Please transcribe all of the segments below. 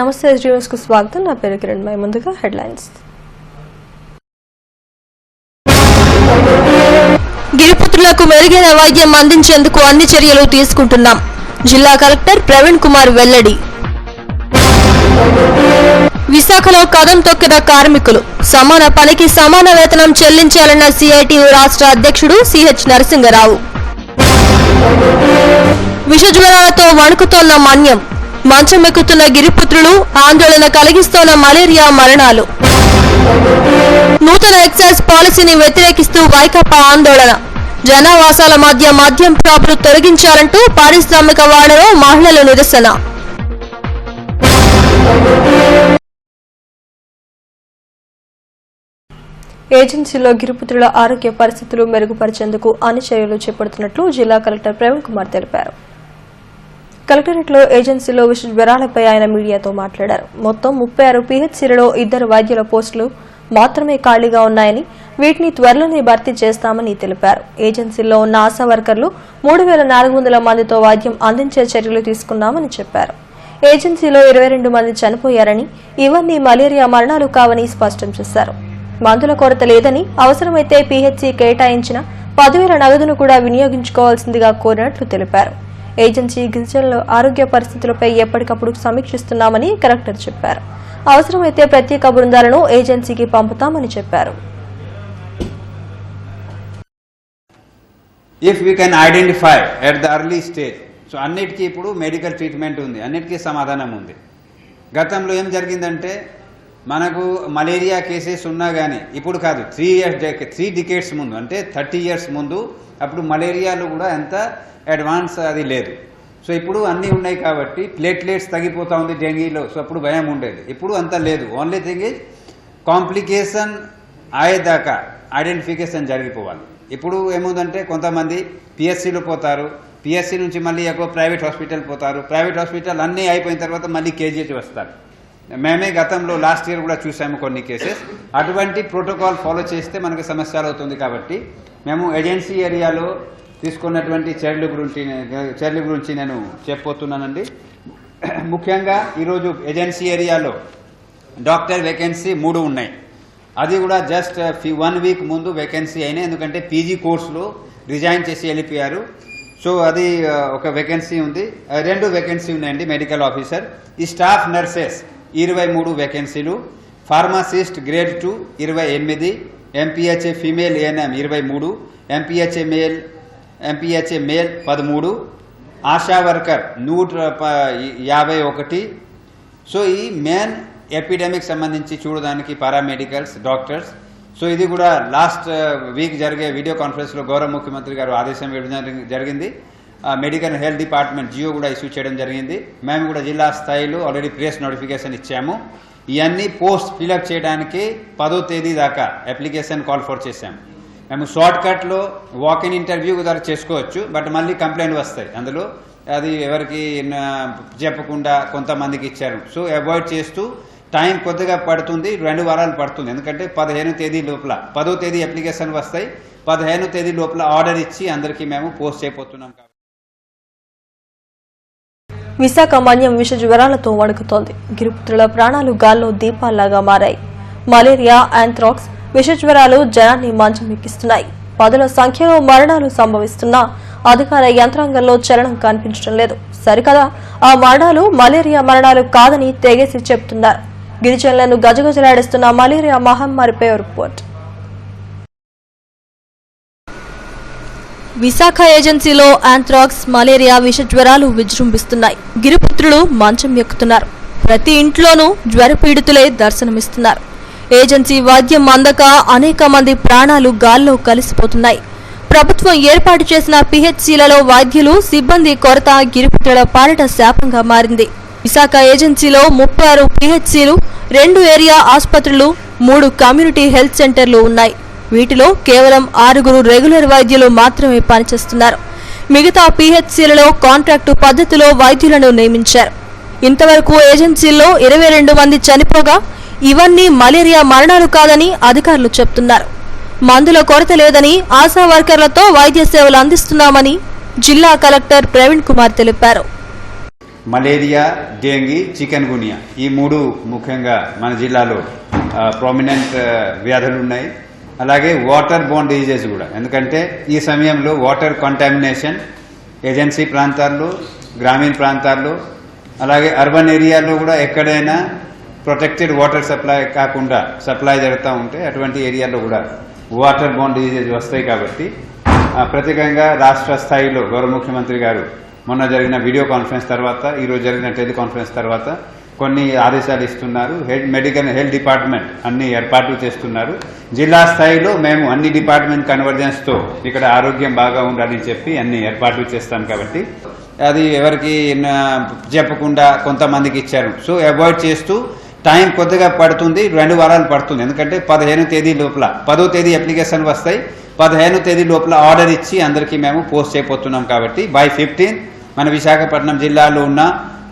నమస్తే న్యూస్ కు స్వాగతం. నా పేరు కిరణ్. ముందుగా హెడ్లైన్స్. గిరిపుత్రులకు మెరుగైన వైద్యం అందించేందుకు అన్ని చర్యలు తీసుకుంటున్నాం. జిల్లా కలెక్టర్ ప్రవీణ్ కుమార్ వెల్లడి. విశాఖలో కదం తొక్కిన కార్మికులు సమాన పనికి సమాన వేతనం చెల్లించాలన్న సిఐటియు రాష్ట్ర అధ్యక్షుడు సిహెచ్ నరసింగరావు. విషజ్వరాలతో వణుకుతోన్న మన్యం, మంచమెక్కుతున్న గిరిపుత్రులు, ఆందోళన కలిగిస్తోన్న మలేరియా మరణాలు. నూతన ఎక్సైజ్ పాలసీని వ్యతిరేకిస్తూ వైకాపా ఆందోళన. జనావాసాల మధ్య మద్యం షాపులు తొలగించాలంటూ పారిశ్రామిక వాడలో మహిళలు నిరసన. ఏజెన్సీలో గిరిపుత్రుల ఆరోగ్య పరిస్థితులు మెరుగుపరిచేందుకు అన్ని చర్యలు చేపడుతున్నట్లు జిల్లా కలెక్టర్ ప్రవీణ్ కుమార్ తెలిపారు. కలెక్టరేట్లో ఏజెన్సీలో విష జ్వరాలపై ఆయన మీడియాతో మాట్లాడారు. మొత్తం 36 పీహెచ్సీలలో 2 వైద్యుల పోస్టులు మాత్రమే ఖాళీగా ఉన్నాయని, వీటిని త్వరలోనే భర్తీ చేస్తామని తెలిపారు. ఏజెన్సీలో ఉన్న ఆశా వర్కర్లు 3400 మందితో వైద్యం అందించే చర్యలు తీసుకున్నామని చెప్పారు. ఏజెన్సీలో 22 మంది చనిపోయారని, ఇవన్నీ మలేరియా మరణాలు కావని స్పష్టం చేశారు. మందుల కొరత లేదని, అవసరమైతే పీహెచ్సీ కేటాయించిన 10,000 నగదును కూడా వినియోగించుకోవాల్సిందిగా కోరినట్లు తెలిపారు. ఏజెన్సీ గిరిజనుల ఆరోగ్య పరిస్థితులపై ఎప్పటికప్పుడు సమీక్షిస్తున్నామని కలెక్టర్ చెప్పారు. అవసరమైతే ప్రత్యేక బృందాలను ఏజెన్సీకి పంపుతామని చెప్పారు. If we can identify at the early stage, so అన్నిటికీ ఇప్పుడు మెడికల్ ట్రీట్మెంట్ ఉంది, అన్నిటికీ సమాధానం ఉంది. గతంలో ఏం జరిగిందంటే మనకు మలేరియా కేసెస్ ఉన్నా కానీ ఇప్పుడు కాదు, 3 డికేడ్స్ ముందు అంటే 30 years ముందు అప్పుడు మలేరియాలో కూడా ఎంత అడ్వాన్స్ అది లేదు. సో ఇప్పుడు అన్నీ ఉన్నాయి కాబట్టి ప్లేట్లెట్స్ తగ్గిపోతూ ఉంది డెంగీలో. సో అప్పుడు భయం ఉండేది, ఇప్పుడు అంత లేదు. ఓన్లీ థింగ్ ఈజ్ కాంప్లికేషన్ అయ్యేదాకా ఐడెంటిఫికేషన్ జరిగిపోవాలి. ఇప్పుడు ఏముందంటే కొంతమంది పిఎస్సీలో పోతారు, పిఎస్సీ నుంచి మళ్ళీ ఎక్కువ ప్రైవేట్ హాస్పిటల్ పోతారు, ప్రైవేట్ హాస్పిటల్ అన్నీ అయిపోయిన తర్వాత మళ్ళీ కేజీహెచ్ వస్తారు. మేమే గతంలో లాస్ట్ ఇయర్ కూడా చూసాము కొన్ని కేసెస్. అటువంటి ప్రోటోకాల్ ఫాలో చేస్తే మనకు సమస్యలు అవుతుంది. కాబట్టి మేము ఏజెన్సీ ఏరియాలో తీసుకున్నటువంటి చర్యల గురించి నేను చెప్పబోతున్నానండి. ముఖ్యంగా ఈరోజు ఏజెన్సీ ఏరియాలో డాక్టర్ వేకెన్సీ 3 ఉన్నాయి. అది కూడా జస్ట్ 1 week ముందు వేకెన్సీ అయినాయి, ఎందుకంటే పీజీ కోర్సులో రిజైన్ చేసి వెళ్ళిపోయారు. సో అది ఒక వేకెన్సీ ఉంది. 2 వేకెన్సీ ఉన్నాయండి మెడికల్ ఆఫీసర్. ఈ స్టాఫ్ నర్సెస్ 23 వేకెన్సీలు, pharmacist grade 2 28, MPHA female ANM 23, MPHA male 13, ASHA worker 151. So ఈ మెయిన్ ఎపిడెమిక్ సంబంధించి చూడడానికి పారామెడికల్స్, డాక్టర్స్. సో ఇది కూడా లాస్ట్ వీక్ జరిగే వీడియో కాన్ఫరెన్స్లో గౌరవ ముఖ్యమంత్రి గారు ఆదేశం ఇవ్వడం జరిగింది. మెడికల్ హెల్త్ డిపార్ట్మెంట్ జియో కూడా ఇష్యూ చేయడం జరిగింది. మేము కూడా జిల్లా స్థాయిలో ఆల్రెడీ ప్రెస్ నోటిఫికేషన్ ఇచ్చాము. ఇవన్నీ పోస్ట్ ఫిలప్ చేయడానికి 10వ తేదీ దాకా అప్లికేషన్ కాల్ ఫర్ చేశాము. మేము షార్ట్ కట్లో వాకిన్ ఇంటర్వ్యూ కూడా చేసుకోవచ్చు, బట్ మళ్ళీ కంప్లైంట్ వస్తాయి అందులో. అది ఎవరికి చెప్పకుండా కొంతమందికి ఇచ్చారు. సో అవాయిడ్ చేస్తూ టైం కొద్దిగా పడుతుంది, 2 వారాలు పడుతుంది. ఎందుకంటే 15వ తేదీ లోపల 10వ తేదీ అప్లికేషన్ వస్తాయి, 15వ తేదీ లోపల ఆర్డర్ ఇచ్చి అందరికీ మేము పోస్ట్ చేయబోతున్నాం. విశాఖ మన్యం విష జ్వరాలతో వణుకుతోంది. గిరిపుత్రుల ప్రాణాలు గాల్లో దీపాల్లాగా మారాయి. మలేరియా, యాంథ్రాక్స్ విష జ్వరాలు జనాన్ని మంచమెక్కిస్తున్నాయి. 10ల సంఖ్యలో మరణాలు సంభవిస్తున్నా అధికార యంత్రాంగంలో చలనం కనిపించడం లేదు. సరికదా, ఆ మరణాలు మలేరియా మరణాలు కాదని తెగేసి చెబుతున్నారు. గిరిజనులను గజగజలాడిస్తున్న మలేరియా మహమ్మారిపై రిపోర్ట్. విశాఖ ఏజెన్సీలో యాంథ్రాక్స్, మలేరియా విష జ్వరాలు విజృంభిస్తున్నాయి. గిరిపుత్రులు మంచం ఎక్కుతున్నారు. ప్రతి ఇంట్లోనూ జ్వరపీడితులే దర్శనమిస్తున్నారు. ఏజెన్సీ వైద్యం అందక అనేక మంది ప్రాణాలు గాల్లో కలిసిపోతున్నాయి. ప్రభుత్వం ఏర్పాటు చేసిన పీహెచ్సీలలో వైద్యులు, సిబ్బంది కొరత గిరిపుత్రుల పాలిట శాపంగా మారింది. విశాఖ ఏజెన్సీలో 36 పీహెచ్సీలు, 2 ఏరియా ఆసుపత్రులు, 3 కమ్యూనిటీ హెల్త్ సెంటర్లు ఉన్నాయి. వీటిలో కేవలం 6 రెగ్యులర్ వైద్యులు మాత్రమే పనిచేస్తున్నారు. మిగతా పీహెచ్సీలలో కాంట్రాక్టు పద్ధతిలో వైద్యులను నియమించారు. ఇంతవరకు ఏజెన్సీల్లో 22 మంది చనిపోగా ఇవన్నీ మలేరియా మరణాలు కాదని అధికారులు చెబుతున్నారు. మందుల కొరత లేదని, ఆశా వర్కర్లతో వైద్య సేవలు అందిస్తున్నామని జిల్లా కలెక్టర్ ప్రవీణ్ కుమార్ తెలిపారు. మలేరియా, డెంగీ, చికెన్ గునియా ఈ 3 ముఖ్యంగా మన జిల్లాలో ప్రామినెంట్ వ్యాధులు ఉన్నాయి. అలాగే వాటర్ బోర్న్ డిజీజెస్ కూడా, ఎందుకంటే ఈ సమయంలో వాటర్ కంటామినేషన్ ఏజెన్సీ ప్రాంతాల్లో, గ్రామీణ ప్రాంతాల్లో, అలాగే అర్బన్ ఏరియాలో కూడా ఎక్కడైనా ప్రొటెక్టెడ్ వాటర్ సప్లై కాకుండా సప్లై జరుగుతూ ఉంటే అటువంటి ఏరియాలో కూడా వాటర్ బోర్న్ డిజీజెస్ వస్తాయి. కాబట్టి ప్రత్యేకంగా రాష్ట్ర స్థాయిలో గౌరవ ముఖ్యమంత్రి గారు మొన్న జరిగిన వీడియో కాన్ఫరెన్స్ తర్వాత, ఈరోజు జరిగిన టెలికాన్ఫరెన్స్ తర్వాత కొన్ని ఆదేశాలు ఇస్తున్నారు. హెల్త్ డిపార్ట్మెంట్ అన్ని ఏర్పాట్లు చేస్తున్నారు. జిల్లా స్థాయిలో మేము అన్ని డిపార్ట్మెంట్ కన్వర్జెన్స్తో ఇక్కడ ఆరోగ్యం బాగా ఉండాలని చెప్పి అన్ని ఏర్పాట్లు చేస్తాం. కాబట్టి అది ఎవరికి చెప్పకుండా కొంతమందికి ఇచ్చారు. సో అవాయిడ్ చేస్తూ టైం కొద్దిగా పడుతుంది, 2 వారాలు పడుతుంది. ఎందుకంటే 15 తేదీ లోపల 10వ తేదీ అప్లికేషన్ వస్తాయి, 15వ తేదీ లోపల ఆర్డర్ ఇచ్చి అందరికీ మేము పోస్ట్ చేయబోతున్నాం. కాబట్టి బై 15 మన విశాఖపట్నం జిల్లాలో ఉన్న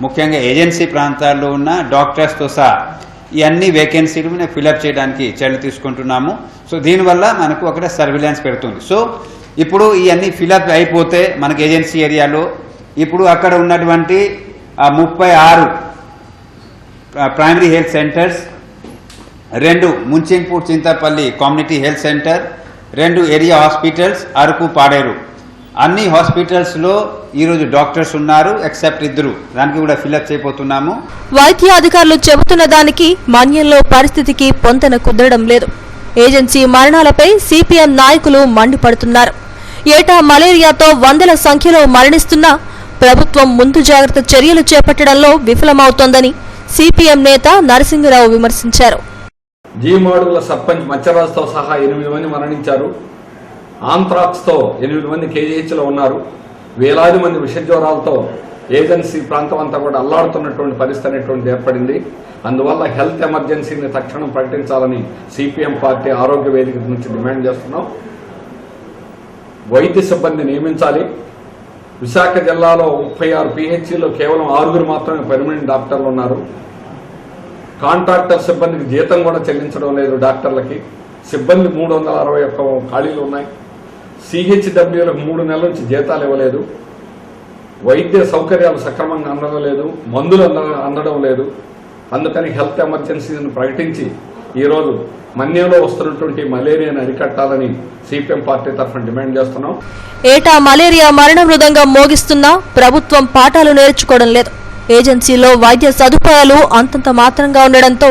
ముఖ్యంగా ఏజెన్సీ ప్రాంతాల్లో ఉన్న డాక్టర్స్తో సహా ఈ అన్ని వేకెన్సీలు మేము ఫిలప్ చేయడానికి చర్యలు తీసుకుంటున్నాము. సో దీనివల్ల మనకు అక్కడ సర్విలెన్స్ పెడుతుంది. సో ఇప్పుడు ఈ అన్ని ఫిలప్ అయిపోతే మనకి ఏజెన్సీ ఏరియాలో ఇప్పుడు అక్కడ ఉన్నటువంటి 36 primary health centres, 2 Munchingput Chintapalli community health centre, 2 area hospitals Araku, Paderu అన్ని హాస్పిటల్స్లో ఈరోజు డాక్టర్స్ ఉన్నారు, ఎక్సెప్ట్ 2. దానికి కూడా ఫిలప్ చేయబోతున్నాము. వైద్య అధికారులు చెబుతున్న దానికి మన్యంలో పరిస్థితికి పొంతన కుదరడం లేదు. ఏజెన్సీ మరణాలపై సిపిఎం నాయకులు మండిపడుతున్నారు. ఏటా మలేరియాతో వందల సంఖ్యలో మరణిస్తున్నా ప్రభుత్వం ముందు జాగ్రత్త చర్యలు చేపట్టడంలో విఫలమవుతోందని సిపిఎం నేత నరసింగరావు విమర్శించారు. జీమాడుగుల సర్పంచ్ మచ్చరాజుతో సహా 8 మంది మరణించారు. ఆంథ్రాక్స్తో 8 మంది కేజీహెచ్లో ఉన్నారు. వేలాది మంది విషజ్వరాలతో ఏజెన్సీ ప్రాంతం అంతా కూడా అల్లాడుతున్నటువంటి పరిస్థితి అనేటువంటిది ఏర్పడింది. అందువల్ల హెల్త్ ఎమర్జెన్సీని తక్షణం ప్రకటించాలని సిపిఎం పార్టీ ఆరోగ్య వేదిక నుంచి డిమాండ్ చేస్తున్నాం. వైద్య సిబ్బంది నియమించాలి. విశాఖ జిల్లాలో 36 పిహెచ్సిలో కేవలం 6 మాత్రమే పర్మనెంట్ డాక్టర్లు ఉన్నారు. కాంట్రాక్టర్ సిబ్బందికి జీతం కూడా చెల్లించడం లేదు. డాక్టర్లకి సిబ్బంది 361 ఖాళీలు ఉన్నాయి. సిహెచ్డబ్ల్యూలకు 3 నెలల నుంచి జీతాలు ఇవ్వలేదు. వైద్య సౌకర్యాలు సక్రమంగా అందడం లేదు, మందులు అందడం లేదు. అందుకని హెల్త్ ఎమర్జెన్సీని ప్రకటించి ఈరోజు మన్యంలో వస్తున్నటువంటి మలేరియాను అరికట్టాలని సిపిఎం పార్టీ తరఫున డిమాండ్ చేస్తున్నాం. ఏటా మలేరియా మరణ మృదంగం మోగిస్తున్నా ప్రభుత్వం పాఠాలు నేర్చుకోవడం లేదు. ఏజెన్సీలో వైద్య సదుపాయాలు అంతంత మాత్రంగా ఉండడంతో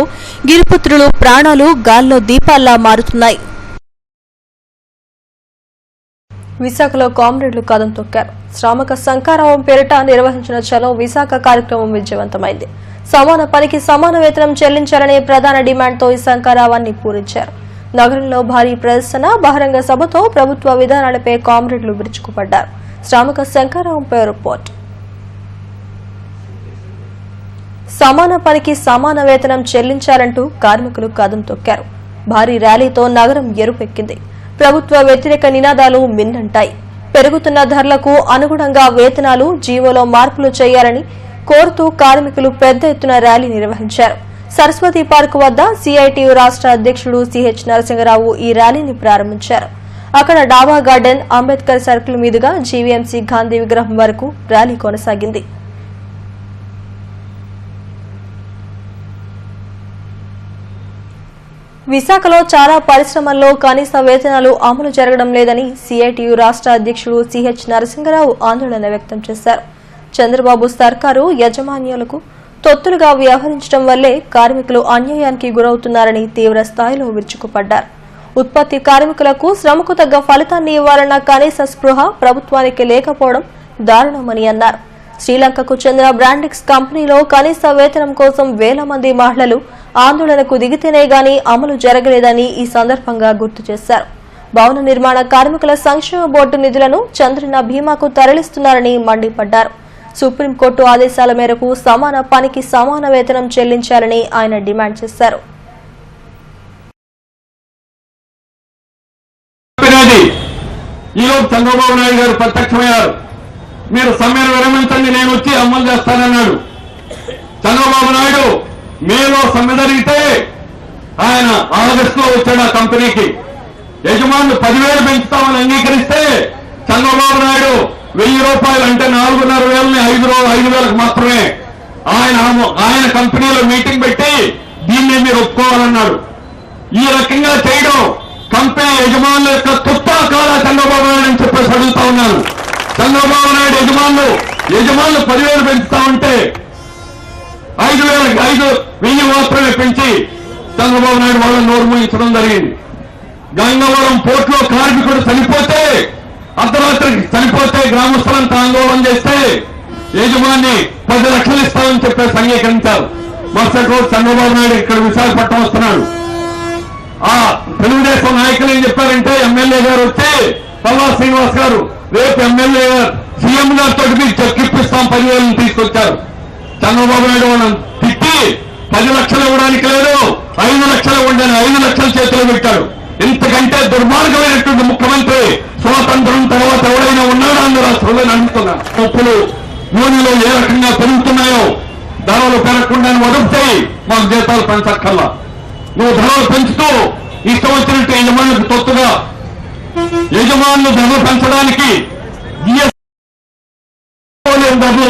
గిరిపుత్రులు ప్రాణాలు గాల్లో దీపాల్లా మారుతున్నాయి. విశాఖలో కామ్రేడ్లు కదం తొక్కారు. శ్రామిక శంఖారావం పేరిట నిర్వహించిన చలో విశాఖ కార్యక్రమం విజయవంతమైంది. సమాన పనికి సమాన వేతనం చెల్లించాలనే ప్రధాన డిమాండ్తో ఈ శంఖారావాన్ని పూరించారు. నగరంలో భారీ ప్రదర్శన, బహిరంగ సభతో ప్రభుత్వ విధానాలపై కామ్రేడ్లు విరుచుకుపడ్డారు. శ్రామిక శంఖారావంపై రిపోర్ట్. సమాన పనికి సమాన వేతనం చెల్లించాలంటూ కార్మికులు కదం తొక్కారు. భారీ ర్యాలీతో నగరం ఎరుపెక్కింది. ప్రభుత్వ వ్యతిరేక నినాదాలు మిన్నంటాయి. పెరుగుతున్న ధరలకు అనుగుణంగా వేతనాలు, జీవోలో మార్పులు చేయాలని కోరుతూ కార్మికులు పెద్ద ఎత్తున ర్యాలీ నిర్వహించారు. సరస్వతి పార్క్ వద్ద సిఐటియు రాష్ట్ర అధ్యక్షుడు సిహెచ్ నరసింగరావు ఈ ర్యాలీని ప్రారంభించారు. అక్కడ డాబా గార్డెన్, అంబేద్కర్ సర్కిల్ మీదుగా జీవీఎంసీ గాంధీ విగ్రహం వరకు ర్యాలీ కొనసాగింది. విశాఖలో చాలా పరిశ్రమల్లో కనీస వేతనాలు అమలు జరగడం లేదని సిఐటియు రాష్ట్ర అధ్యక్షుడు సిహెచ్ నరసింగరావు ఆందోళన వ్యక్తం చేశారు. చంద్రబాబు సర్కారు యాజమాన్యాలకు తొత్తులుగా వ్యవహరించడం వల్లే కార్మికులు అన్యాయానికి గురవుతున్నారని తీవ్ర స్థాయిలో విరుచుకుపడ్డారు. ఉత్పత్తి కార్మికులకు శ్రమకు తగ్గ ఫలితాన్ని ఇవ్వాలన్న కనీస స్పృహ ప్రభుత్వానికి లేకపోవడం దారుణమని అన్నారు. శ్రీలంకకు చెందిన బ్రాండిక్స్ కంపెనీలో కనీస వేతనం కోసం వేల మంది మహిళలు ఆందోళనకు దిగితేనే గాని అమలు జరగలేదని ఈ సందర్భంగా గుర్తు చేశారు. భవన నిర్మాణ కార్మికుల సంక్షేమ బోర్డు నిధులను చంద్రన భీమాకు తరలిస్తున్నారని మండిపడ్డారు. సుప్రీంకోర్టు ఆదేశాల మేరకు సమాన పనికి సమాన వేతనం చెల్లించాలని ఆయన డిమాండ్ చేశారు. చంద్రబాబు నాయుడు గారు ప్రత్యక్షమయ్యారు. మీరు సమ్మెను విరమించండి, నేను వచ్చి అమలు చేస్తానన్నాడు. చంద్రబాబు నాయుడు మేలో సమ్మె జరిగితే ఆయన ఆగస్టులో వచ్చాడు ఆ కంపెనీకి. యజమానులు 10,000 పెంచుతామని అంగీకరిస్తే చంద్రబాబు నాయుడు రూపాయలు అంటే 4,500 5,000కు మాత్రమే ఆయన కంపెనీలో మీటింగ్ పెట్టి దీన్ని మీరు ఒప్పుకోవాలన్నారు. ఈ రకంగా చేయడం కంపెనీ యజమానుల యొక్క తుత్తాకాల చంద్రబాబు నాయుడు అని చెప్పేసి అడుగుతా ఉన్నాను. చంద్రబాబు నాయుడు యజమానులు 10,000 పెంచుతా ఉంటే 5,000 మాత్రమే పెంచి చంద్రబాబు నాయుడు వాళ్ళని నోరు మూయించడం జరిగింది. గంగవరం పోర్టులో కార్మికుడు చనిపోతే అర్ధరాత్రి చనిపోతే గ్రామస్తులంతా ఆందోళన చేస్తే యజమాని 10 లక్షలు ఇస్తామని చెప్పేసి అంగీకరించారు. మరుసటి రోజు చంద్రబాబు నాయుడు ఇక్కడ విశాఖపట్నం వస్తున్నాడు. ఆ తెలుగుదేశం నాయకులు ఏం చెప్పారంటే ఎమ్మెల్యే గారు వచ్చి పల్లా శ్రీనివాస్ గారు రేపు ఎమ్మెల్యే గారు సీఎం గారితో మీకు చెక్ ఇప్పిస్తాం 10,000 తీసుకొచ్చారు. చంద్రబాబు నాయుడు వాళ్ళని తిట్టి 10 లక్షలు ఇవ్వడానికి లేదు 5 లక్షలు ఇవ్వండి 5 లక్షల చేతిలో పెట్టాడు. ఇంతకంటే దుర్మార్గమైనటువంటి ముఖ్యమంత్రి స్వాతంత్రం తర్వాత ఎవరైనా ఉన్నాడా అన్న రాష్ట్రంలో అడుగుతున్నారు. పప్పులు నూనెలు ఏ రకంగా పెరుగుతున్నాయో ధరలు పెరగకుండా వదులుతాయి. మాకు జీతాలు పెంచక్కల్లా. నువ్వు ధరలు పెంచుతూ ఇష్టం వచ్చినట్టు యజమానులకు తొత్తుగా యజమానులు ధరలు పెంచడానికి ధరలు.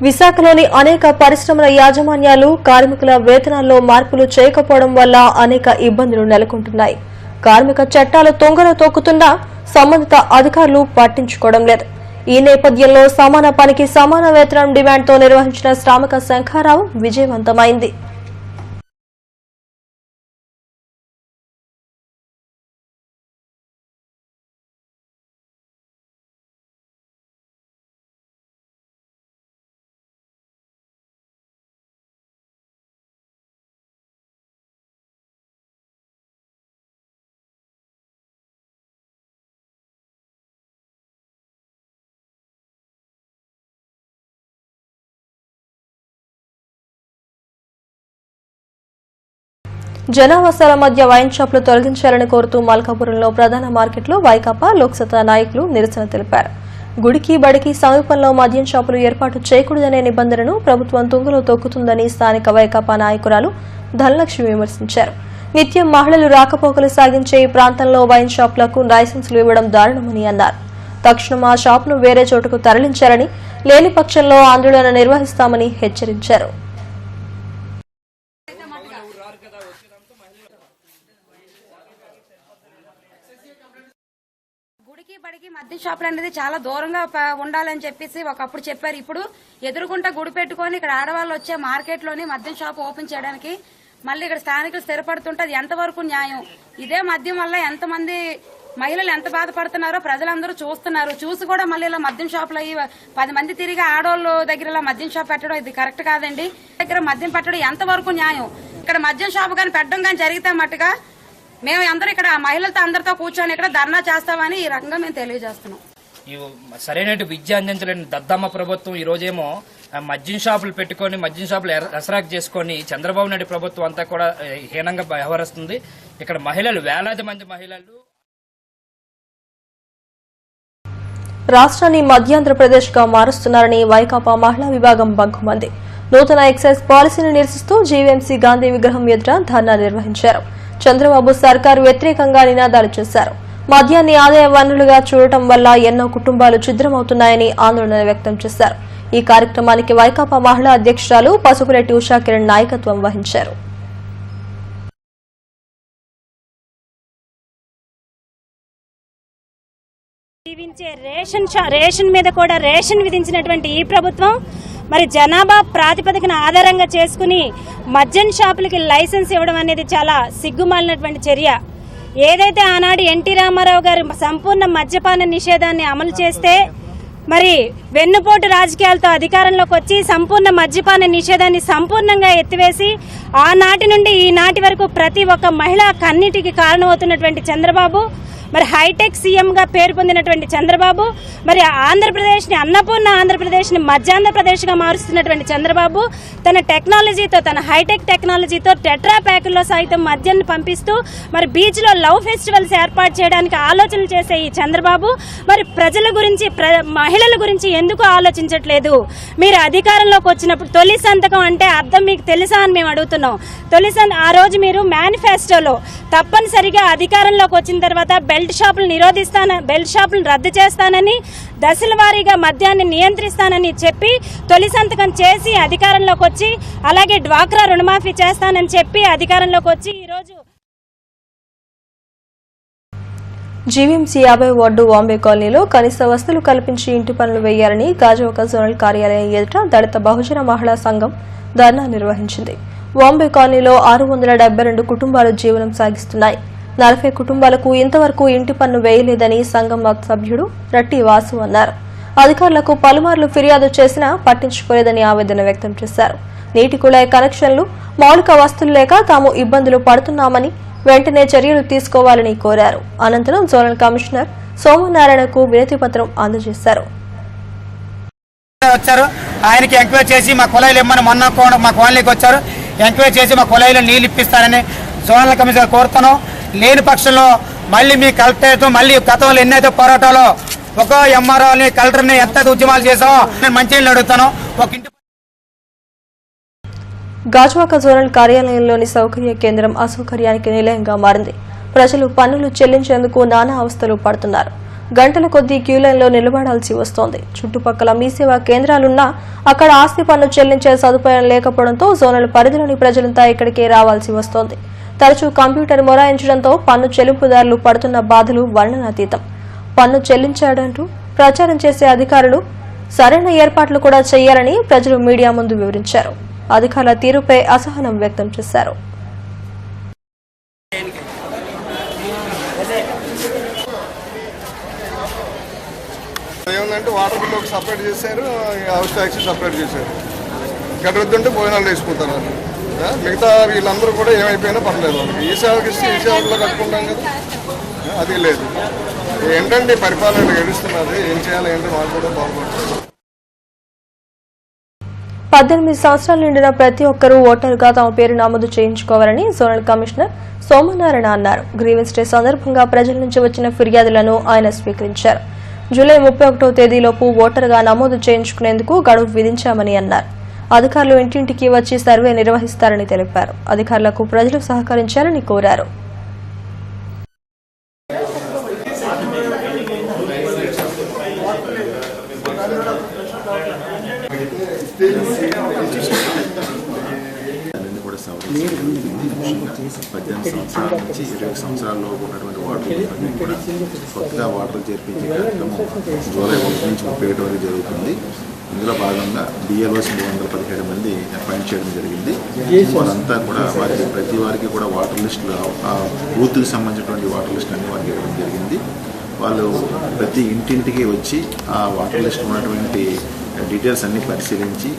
విశాఖలోని అనేక పరిశ్రమల యాజమాన్యాలు కార్మికుల వేతనాల్లో మార్పులు చేయకపోవడం వల్ల అనేక ఇబ్బందులు నెలకొంటున్నాయి. కార్మిక చట్టాలు తొంగలో తొక్కుతున్నా సంబంధిత అధికారులు పట్టించుకోవడం లేదు. ఈ నేపథ్యంలో సమాన పనికి సమాన వేతనం డిమాండ్తో నిర్వహించిన శ్రామిక శంఖారావు విజయవంతమైంది. జనావాసాల మధ్య వైన్ షాపులు తొలగించాలని కోరుతూ మల్కాపురంలో ప్రధాన మార్కెట్లో వైకాపా లోక్సత్తా నాయకులు నిరసన తెలిపారు. గుడికి బడికి సమీపంలో మద్యం షాపులు ఏర్పాటు చేయకూడదనే నిబంధనను ప్రభుత్వం తుంగలో తొక్కుతుందని స్థానిక వైకాపా నాయకురాలు ధనలక్ష్మి విమర్శించారు. నిత్యం మహిళలు రాకపోకలు సాగించే ఈ ప్రాంతంలో వైన్ షాపులకు లైసెన్సులు ఇవ్వడం దారుణమని అన్నారు. తక్షణం ఆ షాపును వేరే చోటుకు తరలించారని, లేని పక్షంలో ఆందోళన నిర్వహిస్తామని హెచ్చరించారు. గుడికి బడికి మద్యం షాపులు అనేది చాలా దూరంగా ఉండాలని చెప్పేసి ఒకప్పుడు చెప్పారు. ఇప్పుడు ఎదురుకుంటా గుడి పెట్టుకుని ఇక్కడ ఆడవాళ్ళు వచ్చే మార్కెట్ లోని మద్యం షాప్ ఓపెన్ చేయడానికి మళ్ళీ ఇక్కడ స్థానికులు స్థిరపడుతుంటే అది ఎంతవరకు న్యాయం? ఇదే మద్యం వల్ల ఎంతమంది మహిళలు ఎంత బాధపడుతున్నారో ప్రజలందరూ చూస్తున్నారు. చూసి కూడా మళ్ళీ ఇలా మద్యం షాపులు అయ్యి 10 మంది తిరిగి ఆడోళ్ళు దగ్గర ఇలా మద్యం షాప్ పెట్టడం ఇది కరెక్ట్ కాదండి. దగ్గర మద్యం పెట్టడం ఎంతవరకు న్యాయం? ఇక్కడ మద్యం షాప్ కానీ పెట్టడం కానీ జరిగితే మట్టుగా మేము అందరూ ఇక్కడ మహిళలతో అందరితో కూర్చొని ఇక్కడ ధర్నా చేస్తామని ఈ రకంగా మేము తెలియజేస్తున్నాం. సరైన విద్య అందించలేని దద్దమ్మ ప్రభుత్వం ఈ రోజేమో మద్యం షాపులు పెట్టుకుని మద్యం షాపులు రసరాకు చేసుకుని చంద్రబాబు నాయుడు ప్రభుత్వం అంతా కూడా హీనంగా వ్యవహరిస్తుంది. ఇక్కడ మహిళలు వేలాది మంది మహిళలు రాష్ట్రాన్ని మధ్యాంధ్రప్రదేశ్ గా మారుస్తున్నారని వైకాపా మహిళా విభాగం బంకుమంది. నూతన ఎక్సైజ్ పాలసీని నిరసిస్తూ జీవీఎంసీ గాంధీ విగ్రహం ఎదుట ధర్నా నిర్వహించారు. చంద్రబాబు సర్కారు వ్యతిరేకంగా నినాదాలు చేశారు. మద్యాన్ని ఆదాయ వనరులుగా చూడటం వల్ల ఎన్నో కుటుంబాలు ఛిద్రమవుతున్నాయని ఆందోళన వ్యక్తం చేశారు. ఈ కార్యక్రమానికి వైకాపా మహిళా అధ్యక్షురాలు పసుపురెడ్డి ఉషాకిరణ్ నాయకత్వం వహించారు. రేషన్ మీద కూడా రేషన్ విధించినటువంటి ఈ ప్రభుత్వం మరి జనాభా ప్రాతిపదికన ఆధారంగా చేసుకుని మద్యం షాపులకి లైసెన్స్ ఇవ్వడం అనేది చాలా సిగ్గుమాలినటువంటి చర్య. ఏదైతే ఆనాడు ఎన్టీ రామారావు గారు సంపూర్ణ మద్యపాన నిషేధాన్ని అమలు చేస్తే మరి వెన్నుపోటు రాజకీయాలతో అధికారంలోకి వచ్చి సంపూర్ణ మద్యపాన నిషేధాన్ని సంపూర్ణంగా ఎత్తివేసి ఆనాటి నుండి ఈనాటి వరకు ప్రతి ఒక్క మహిళ కన్నీటికి కారణమవుతున్నటువంటి చంద్రబాబు, మరి హైటెక్ సీఎంగా పేరు పొందినటువంటి చంద్రబాబు, మరి ఆంధ్రప్రదేశ్ని అన్నపూర్ణ ఆంధ్రప్రదేశ్ని మధ్యాంధ్రప్రదేశ్గా మారుస్తున్నటువంటి చంద్రబాబు తన టెక్నాలజీతో, తన హైటెక్ టెక్నాలజీతో టెట్రా ప్యాకుల్లో సైతం మద్యాన్ని పంపిస్తూ మరి బీచ్లో లవ్ ఫెస్టివల్స్ ఏర్పాటు చేయడానికి ఆలోచనలు చేసే ఈ చంద్రబాబు మరి ప్రజల గురించి, మహిళల గురించి ఎందుకు ఆలోచించట్లేదు? మీరు అధికారంలోకి వచ్చినప్పుడు తొలి సంతకం అంటే అర్థం మీకు తెలుసా అని మేము అడుగుతున్నాం. ఆ రోజు మీరు మేనిఫెస్టోలో తప్పనిసరిగా అధికారంలోకి వచ్చిన తర్వాత బెల్ట్ షాపులను రద్దు చేస్తానని, దశల వారీగా మద్యాన్ని నియంత్రిస్తానని చెప్పి తొలి సంతకం చేసి అధికారంలోకి వచ్చి, అలాగే డ్వాక్రా రుణమాఫీ చేస్తానని చెప్పి అధికారంలోకి వచ్చి ఈరోజు జీవీఎంసీ 50 వార్డు వాంబే కాలనీలో కనీస వసతులు కల్పించి ఇంటి పనులు వేయాలని గాజువాక జోనల్ కార్యాలయం ఎదుట దళిత బహుజన మహిళా సంఘం ధర్నా నిర్వహించింది. వాంబే కాలనీలో 672 కుటుంబాలు జీవనం సాగిస్తున్నాయి. 40 కుటుంబాలకు ఇంతవరకు ఇంటి పన్ను వేయలేదని సంఘం సభ్యుడు రట్టి వాసు అన్నారు. అధికారులకు పలుమార్లు ఫిర్యాదు చేసినా పట్టించుకోలేదని ఆవేదన వ్యక్తం చేశారు. నీటి కుళాయి కనెక్షన్లు, మౌలిక వస్తువులు లేక తాము ఇబ్బందులు పడుతున్నామని వెంటనే చర్యలు తీసుకోవాలని కోరారు. అనంతరం జోనల్ కమిషనర్ సోమనారాయణకు వినతి పత్రం అందజేశారు. ఆయనకి ఎంక్వైరీ చేసి మా కుళాయిలు ఇమ్మని మొన్న మా కాలనీకి వచ్చారు. ఎంక్వైరీ చేసి మా కుళాయిలో నీళ్లు ఇప్పిస్తారని జోనల్ కమిషనర్ కోరుతాను. లేని పక్షంలో మళ్ళీ మీ కలెక్టరేట్ మళ్ళీ గతంలో ఎన్నైతే పోరాటాలో ఒక ఎంఆర్ఓని కలెక్టర్ని ఎంత ఉద్యమాలు చేసామో నేను మంచినీళ్ళు అడుగుతాను. ఒక ఇంటి గాజువాక జోనల్ కార్యాలయంలోని సౌకర్య కేంద్రం అసౌకర్యానికి నిలయంగా మారింది. ప్రజలు పన్నులు చెల్లించేందుకు నానా అవస్థలు పడుతున్నారు. గంటల కొద్దీ క్యూలైన్లో నిలబడాల్సి వస్తోంది. చుట్టుపక్కల మీ సేవా కేంద్రాలున్నా అక్కడ ఆస్తి పన్ను చెల్లించే సదుపాయం లేకపోవడంతో జోనల్ పరిధిలోని ప్రజలంతా ఇక్కడికే రావాల్సి వస్తోంది. తరచూ కంప్యూటర్ మొరాయించడంతో పన్ను చెల్లింపుదారులు పడుతున్న బాధలు వర్ణనాతీతం. పన్ను చెల్లించాడంటూ ప్రచారం చేసే అధికారులు సరైన ఏర్పాట్లు కూడా చేయాలని ప్రజలు మీడియా ముందు వివరించారు. అధికారుల తీరుపై అసహనం వ్యక్తం చేశారు. ఏముందంటే వాటర్ బిల్ ఒక సపరేట్ చేశారు, హౌస్ ట్యాక్స్ సపరేట్ చేశారు. ఇక్కడ వద్దంటే భోజనాలు వేసుకుంటారు. మిగతా వీళ్ళందరూ కూడా ఏమైపోయినా పర్లేదు, వాళ్ళకి ఈ సేవకి ఇస్తే ఈ సేవలో కట్టుకుంటాం కదా, అది లేదు. ఏంటంటే పరిపాలన గడుస్తున్నది, ఏం చేయాలి ఏంటో మాకు కూడా బాగుపడుతుంది. 18 సంవత్సరాలు నిండిన ప్రతి ఒక్కరూ ఓటరుగా తమ పేరు నమోదు చేయించుకోవాలని జోనల్ కమిషనర్ సోమనారాయణ అన్నారు. గ్రీవెన్స్ డే సందర్భంగా ప్రజల నుంచి వచ్చిన ఫిర్యాదులను ఆయన స్వీకరించారు. జూలై 31వ తేదీలోపు ఓటరుగా నమోదు చేయించుకునేందుకు గడువు విధించామని అన్నారు. అధికారులు ఇంటింటికి వచ్చి సర్వే నిర్వహిస్తారని తెలిపారు. అధికారులకు ప్రజలు సహకరించాలని కోరారు. కూడా సవరించడం 18 సంవత్సరాల నుంచి 20 సంవత్సరాల్లో ఉన్నటువంటి వాటర్లు కూడా కొత్తగా వాటర్లు చేర్పించే కార్యక్రమం జూలై 1 నుంచి 31 వరకు జరుగుతుంది. ఇందులో భాగంగా బిఎల్ఓస్ 317 మంది అపాయింట్ చేయడం జరిగింది. వారంతా కూడా వారికి ప్రతి వారికి కూడా వాటర్ లిస్టులు, ఆ బూత్కి సంబంధించినటువంటి వాటర్ లిస్టులు అన్ని వారికి ఇవ్వడం జరిగింది. వాళ్ళు ప్రతి ఇంటింటికి వచ్చి ఆ వాటర్ లిస్ట్ ఉన్నటువంటి డీటెయిల్స్ అన్ని పరిశీలించి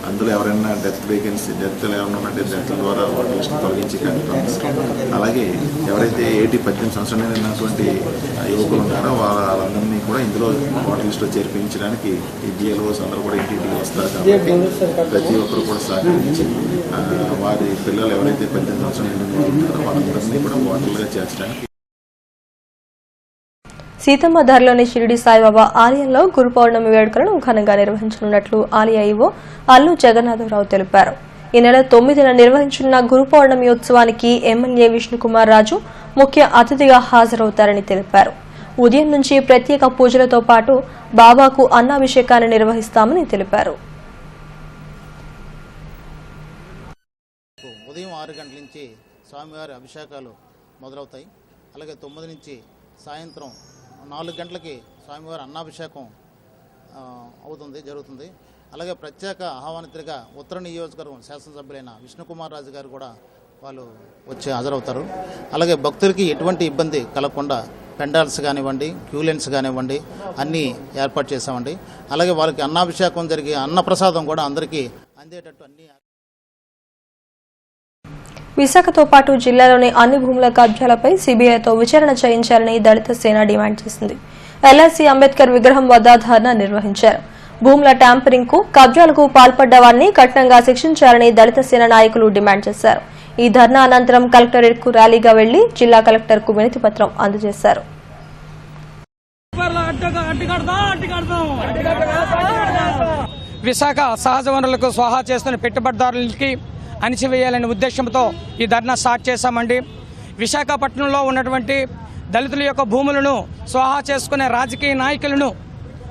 అందులో ఎవరైనా డెత్లు ఎవరైనా ఉన్నట్టు డెత్ ద్వారా వాటర్ లిస్ట్ తొలగించి కార్యక్రమం, అలాగే ఎవరైతే 18 సంవత్సరాలు ఉన్నటువంటి యువకులు ఉన్నారో వాళ్ళందరినీ కూడా ఇందులో వాటర్ లిస్ట్లో చేర్పించడానికి ఈ బిఎల్ఓస్ అందరూ కూడా ఇంటింటికి వస్తారు. కాబట్టి ప్రతి ఒక్కరు కూడా సహకరించి వారి పిల్లలు ఎవరైతే 18 సంవత్సరాలు ఉన్నారో వాళ్ళందరినీ కూడా వాటర్లుగా చేర్చడానికి. సీతమ్మధారలోని షిరిడి సాయిబాబా ఆలయంలో గురు పౌర్ణమి వేడుకలను ఘనంగా నిర్వహించనున్నట్లు ఆలయ ఈవో అల్లు జగన్నాథరావు తెలిపారు. ఈ నెల 9న నిర్వహించనున్న గురు పౌర్ణమి ఉత్సవానికి ఎమ్మెల్యే విష్ణుకుమార్ రాజు ముఖ్య అతిథిగా హాజరవుతారని తెలిపారు. ఉదయం నుంచి ప్రత్యేక పూజలతో పాటు బాబాకు అన్నాభిషేకాన్ని నిర్వహిస్తామని తెలిపారు. ఉదయం 6 గంటల నుంచి స్వామివారి అభిషేకాలు మొదలవుతాయి. అలాగే 9 నుంచి సాయంత్రం 4 గంటలకి స్వామివారి అన్నాభిషేకం జరుగుతుంది. అలాగే ప్రత్యేక ఆహ్వానితులుగా ఉత్తర నియోజకవర్గం శాసనసభ్యులైన విష్ణుకుమార్ రాజు గారు కూడా వాళ్ళు వచ్చి హాజరవుతారు. అలాగే భక్తులకి ఎటువంటి ఇబ్బంది కలగకుండా పెండాల్స్ కానివ్వండి, క్యూలెన్స్ కానివ్వండి అన్నీ ఏర్పాటు చేశామండి. అలాగే వాళ్ళకి అన్నాభిషేకం జరిగే అన్నప్రసాదం కూడా అందరికీ అందేటట్టు అన్ని. విశాఖతో పాటు జిల్లాలోని అన్ని భూముల కబ్జాలపై సీబీఐతో విచారణ చేయించాలని దళిత సేన డిమాండ్ చేసింది. ఎల్ఐసి అంబేద్కర్ విగ్రహం వద్ద ధర్నా నిర్వహించారు. భూముల ట్యాంపరింగ్ కు, కబ్జాలకు పాల్పడ్డ వారిని కఠినంగా శిక్షించాలని దళిత సేన నాయకులు డిమాండ్ చేశారు. ఈ ధర్నా అనంతరం కలెక్టరేట్ కు ర్యాలీగా వెళ్లి జిల్లా కలెక్టర్ కు వినతి పత్రం అందజేశారు. విశాఖ సహజ వనరులకు స్వాహా చేస్తున్న పెట్టుబడిదారులకి అణిచివేయాలనే ఉద్దేశంతో ఈ ధర్నా స్టార్ట్ చేశామండి. విశాఖపట్నంలో ఉన్నటువంటి దళితుల యొక్క భూములను స్వాహా చేసుకునే రాజకీయ నాయకులను,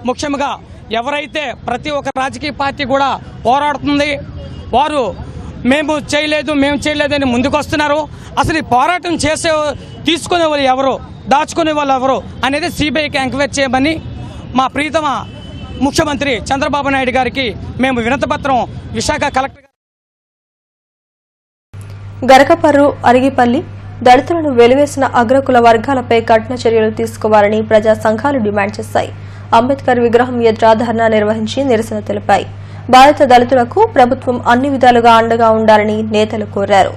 ముఖ్యంగా ఎవరైతే ప్రతి ఒక్క రాజకీయ పార్టీ కూడా పోరాడుతుంది, వారు మేము చేయలేదని ముందుకు వస్తున్నారు. అసలు ఈ పోరాటం తీసుకునే వాళ్ళు ఎవరు, దాచుకునే వాళ్ళు ఎవరు అనేది సిబిఐకి ఎంక్వైరీ చేయమని మా ప్రీతమ ముఖ్యమంత్రి చంద్రబాబు నాయుడు గారికి మేము వినతిపత్రం విశాఖ కలెక్టర్. గరకపర్రు, అరిగిపల్లి దళితులను వెలివేసిన అగ్రకుల వర్గాలపై కఠిన చర్యలు తీసుకోవాలని ప్రజా సంఘాలు డిమాండ్ చేశాయి. అంబేద్కర్ విగ్రహం ఎదుట ధర్నా నిర్వహించి నిరసన తెలిపాయి. బాధిత దళితులకు ప్రభుత్వం అన్ని విధాలుగా అండగా ఉండాలని నేతలు కోరారు.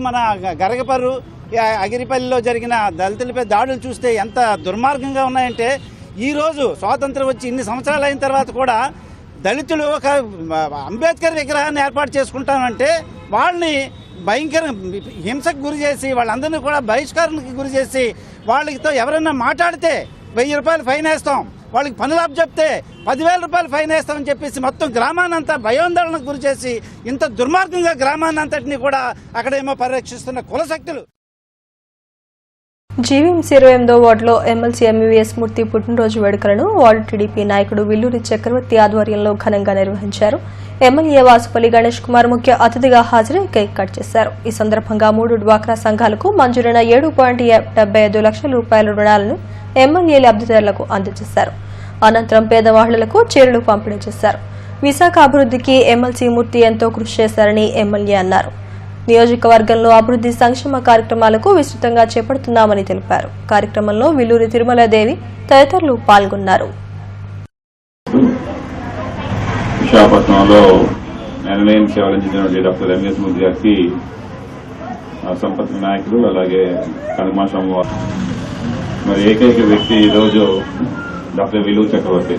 మన గరగపర్రు, అగిరిపల్లిలో జరిగిన దళితులపై దాడులు చూస్తే ఎంత దుర్మార్గంగా ఉన్నాయంటే, ఈరోజు స్వాతంత్రం వచ్చి ఇన్ని సంవత్సరాలు అయిన తర్వాత కూడా దళితులు ఒక అంబేద్కర్ విగ్రహాన్ని ఏర్పాటు చేసుకుంటామంటే వాళ్ళని భయంకర హింసకు గురి చేసి, వాళ్ళందరినీ కూడా బహిష్కరణకి గురి చేసి, వాళ్ళతో ఎవరైనా మాట్లాడితే 1000 రూపాయలు ఫైన్ వేస్తాం, వాళ్ళకి పనులు చెప్తే 10,000 రూపాయలు ఫైన్ వేస్తామని చెప్పేసి మొత్తం గ్రామాన్నంతా భయాందోళనకు గురి చేసి, ఇంత దుర్మార్గంగా గ్రామాన్నంతటినీ కూడా అక్కడేమో పరిరక్షిస్తున్న కులశక్తులు. జీవీఎంసీ 28వ వార్డులో ఎమ్మెల్సీ ఎంవీఎస్ మూర్తి పుట్టినరోజు వేడుకలను వార్డు టీడీపీ నాయకుడు విల్లూరి చక్రవర్తి ఆధ్వర్యంలో ఘనంగా నిర్వహించారు. ఎమ్మెల్యే వాసుపల్లి గణేష్ కుమార్ ముఖ్య అతిథిగా హాజరై కేక్ కట్ చేశారు. ఈ సందర్భంగా 3 డ్వాక్రా సంఘాలకు మంజూరైన 7.75 లక్షల రూపాయల రుణాలను ఎమ్మెల్యే లబ్దిదారులకు అందజేశారు. అనంతరం పేద మహిళలకు చీరలు పంపిణీ చేశారు. విశాఖ అభివృద్ధికి ఎమ్మెల్సీ మూర్తి ఎంతో కృషి చేశారని ఎమ్మెల్యే అన్నారు. నియోజకవర్గంలో అభివృద్ది సంక్షేమ కార్యక్రమాలకు విస్తృతంగా చేపడుతున్నామని తెలిపారు. కార్యక్రమంలో విల్లూరి తిరుమలాదేవి తదితరులు పాల్గొన్నారు. విశాఖపట్నంలో ఎన్ఎల్ఏఎం సేవలు అందించినటువంటి డాక్టర్ ఎంఎస్ మూర్తి గారికి సంపత్ నాయకులు, అలాగే కనమాసం మరి ఏకైక వ్యక్తి ఈరోజు డాక్టర్ విల్లూరి చక్రవర్తి.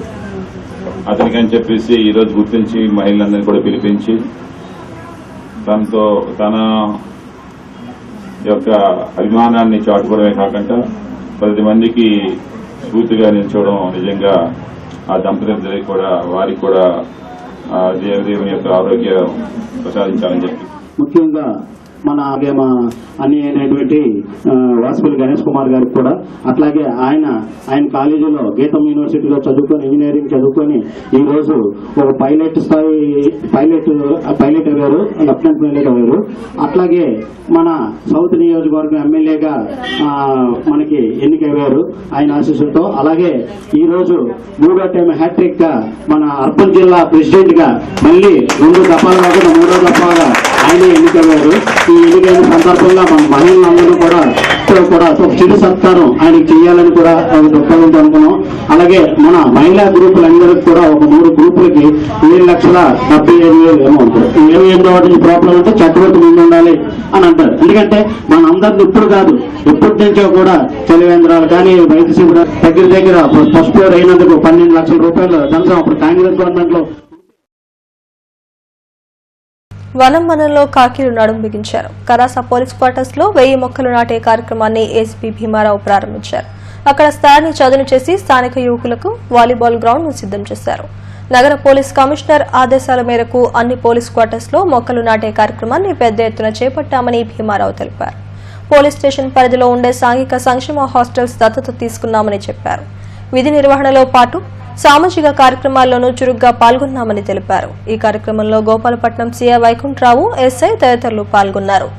అతనికి అని చెప్పేసి ఈరోజు గుర్తించి మహిళలందరినీ కూడా పిలిపించి తన యొక్క అభిమానాన్ని చాటుకోవడమే కాకుండా 10 మందికి స్ఫూర్తిగా నిల్చోవడం నిజంగా ఆ దంపతులందరికీ కూడా, వారికి కూడా దేవదేవుని యొక్క ఆరోగ్యం ప్రసాదించాలని చెప్పి, ముఖ్యంగా మన అన్ని అయినటువంటి వాసుపల్లి గణేష్ కుమార్ గారికి కూడా, అట్లాగే ఆయన కాలేజీలో గీతం యూనివర్సిటీలో చదువుకొని ఇంజనీరింగ్ చదువుకొని ఈ రోజు ఒక పైలట్ అయ్యారు, లెఫ్టినెంట్ పైలట్ అయ్యారు. అట్లాగే మన సౌత్ నియోజకవర్గం ఎమ్మెల్యేగా మనకి ఎన్నికయ్యారు ఆయన ఆశీస్సులతో. అలాగే ఈ రోజు 3వ టైం హ్యాట్రిక్ గా మన అర్బన్ జిల్లా ప్రెసిడెంట్ గా మళ్ళీ 2 దఫాలు కాకుండా 3వ దఫాగా ఆయన ఎన్నికయ్యారు. ఈ ఎన్నికైన సందర్భంగా మన మహిళలందరూ కూడా చిరు సత్కారం ఆయనకి చేయాలని కూడా దృక్పథంతో అనుకున్నాం. అలాగే మన మహిళా గ్రూపులందరికీ కూడా ఒక 3 గ్రూపులకి 7,75,000 అమౌంట్. 28వ ప్రాబ్లం అంటే చక్రవర్తి ముందు ఉండాలి అని అంటారు. ఎందుకంటే మన అందరిని ఇప్పుడు కాదు, ఎప్పటి నుంచో కూడా చలివేంద్రాలు కానీ వైద్య శిబిరాలు దగ్గర ఫస్ట్ ఫ్లోర్ అయినందుకు 12 లక్షల రూపాయలు దంతం అప్పుడు కాంగ్రెస్ గవర్నమెంట్ లో. వనం వనంలో కాకిలు నడుం బిగించారు. కరాస పోలీస్ క్వార్టర్స్ లో 1000 మొక్కలు నాటే కార్యక్రమాన్ని ఏసీపీ భీమారావు ప్రారంభించారు. అక్కడ స్థలాన్ని చదును చేసి స్థానిక యువకులకు వాలీబాల్ గ్రౌండ్ ను సిద్దం చేశారు. నగర పోలీస్ కమిషనర్ ఆదేశాల మేరకు అన్ని పోలీస్ క్వార్టర్స్ లో మొక్కలు నాటే కార్యక్రమాన్ని పెద్ద ఎత్తున చేపట్టామని భీమారావు తెలిపారు. పోలీస్ స్టేషన్ పరిధిలో ఉండే సాంఘిక సంక్షేమ హాస్టల్స్ దత్తత తీసుకున్నామని చెప్పారు. విధి నిర్వహణలో పాటు సామాజిక కార్యక్రమాల్లోనూ చురుగ్గా పాల్గొన్నామని తెలిపారు. ఈ కార్యక్రమంలో గోపాలపట్నం సీఐ వైకుంఠరావు, ఎస్ఐ తదితరులు పాల్గొన్నారు.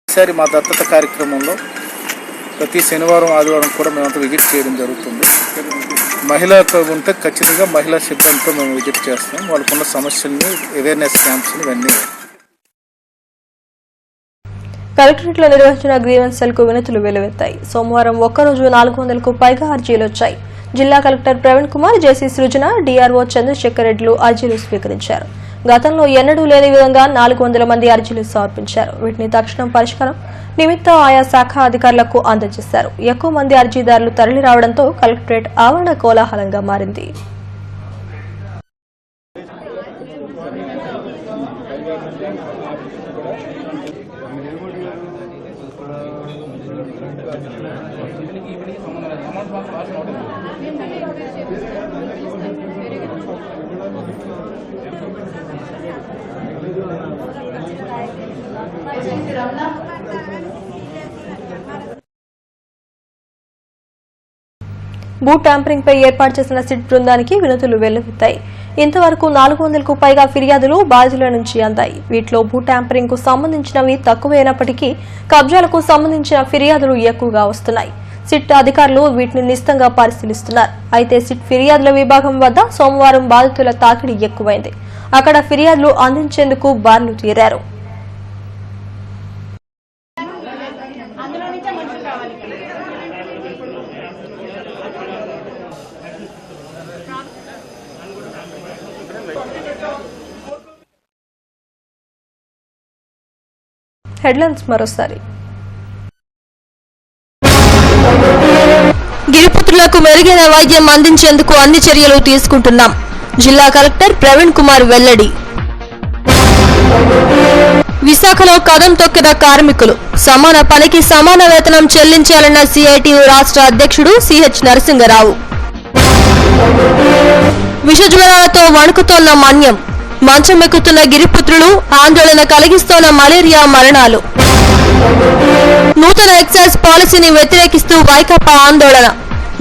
ఈసారి మా దత్తత కార్యక్రమంలో ప్రతి శనివారం ఆదివారం కూడా మేమంతా విజిట్ చేయడం జరుగుతుంది. మహిళతో ఉంటే ఖచ్చితంగా మహిళా సిబ్బందితో మేము విజిట్ చేస్తాం. వాళ్ళకున్న సమస్యల్ని, అవేర్నెస్ క్యాంప్స్ని ఇవన్నీ. కలెక్టరేట్లో నిర్వహించిన గ్రీవెన్స్ సెల్ కు వినతులు వెలువెత్తాయి. సోమవారం ఒక్కరోజు 400కు పైగా అర్జీలు వచ్చాయి. జిల్లా కలెక్టర్ ప్రవీణ్ కుమార్, జేసీ సృజన, డీఆర్ఓ చంద్రశేఖర్ రెడ్డిలు అర్జీలు స్వీకరించారు. గతంలో ఎన్నడూ లేని విధంగా 400 మంది అర్జీలు సమర్పించారు. వీటిని తక్షణం పరిష్కారం నిమిత్తం ఆయా శాఖ అధికారులకు అందజేశారు. ఎక్కువ మంది అర్జీదారులు తరలి రావడంతో కలెక్టరేట్ ఆవరణ కోలాహలంగా మారింది. భూ ట్యాంపరింగ్ పై ఏర్పాటు చేసిన సిట్ బృందానికి వినతులు వెల్లువెత్తాయి. ఇంతవరకు 400కు పైగా ఫిర్యాదులు బాధితుల నుంచి అందాయి. వీటిలో భూ ట్యాంపరింగ్ కు సంబంధించినవి తక్కువైనప్పటికీ కబ్జాలకు సంబంధించిన ఫిర్యాదులు ఎక్కువగా వస్తున్నాయి. సిట్ అధికారులు వీటిని నిశితంగా పరిశీలిస్తున్నారు. అయితే సిట్ ఫిర్యాదుల విభాగం వద్ద సోమవారం బాధితుల తాకిడి ఎక్కువైంది. అక్కడ ఫిర్యాదులు అందించేందుకు బార్లు తీరారు. హెడ్లైన్స్ మరోసారి. గిరిపుత్రులకు మెరుగైన వైద్యం అందించేందుకు అన్ని చర్యలు తీసుకుంటున్నాం. జిల్లా కలెక్టర్ ప్రవీణ్ కుమార్ వెల్లడి. విశాఖలో కదం తొక్కిన కార్మికులు సమాన పనికి సమాన వేతనం చెల్లించాలన్న సిఐటియు రాష్ట్ర అధ్యక్షుడు సిహెచ్ నరసింగరావు. విషజ్వరాలతో వణుకుతోన్న మన్యం, మంచమెక్కుతున్న గిరిపుత్రులు, ఆందోళన కలిగిస్తోన్న మలేరియా మరణాలు. నూతన ఎక్సైజ్ పాలసీని వ్యతిరేకిస్తూ వైకాపా ఆందోళన.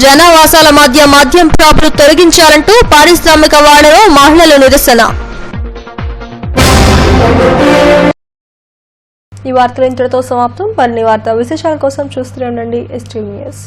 జనావాసాల మధ్య మద్యం షాపులు తొలగించాలంటూ పారిశ్రామిక వాడలో మహిళలు నిరసన. ఈ వార్తలు ఇంతటితో సమాప్తం. మరిన్ని వార్తా విశేషాల కోసం చూస్తూనే ఉండండి STV News.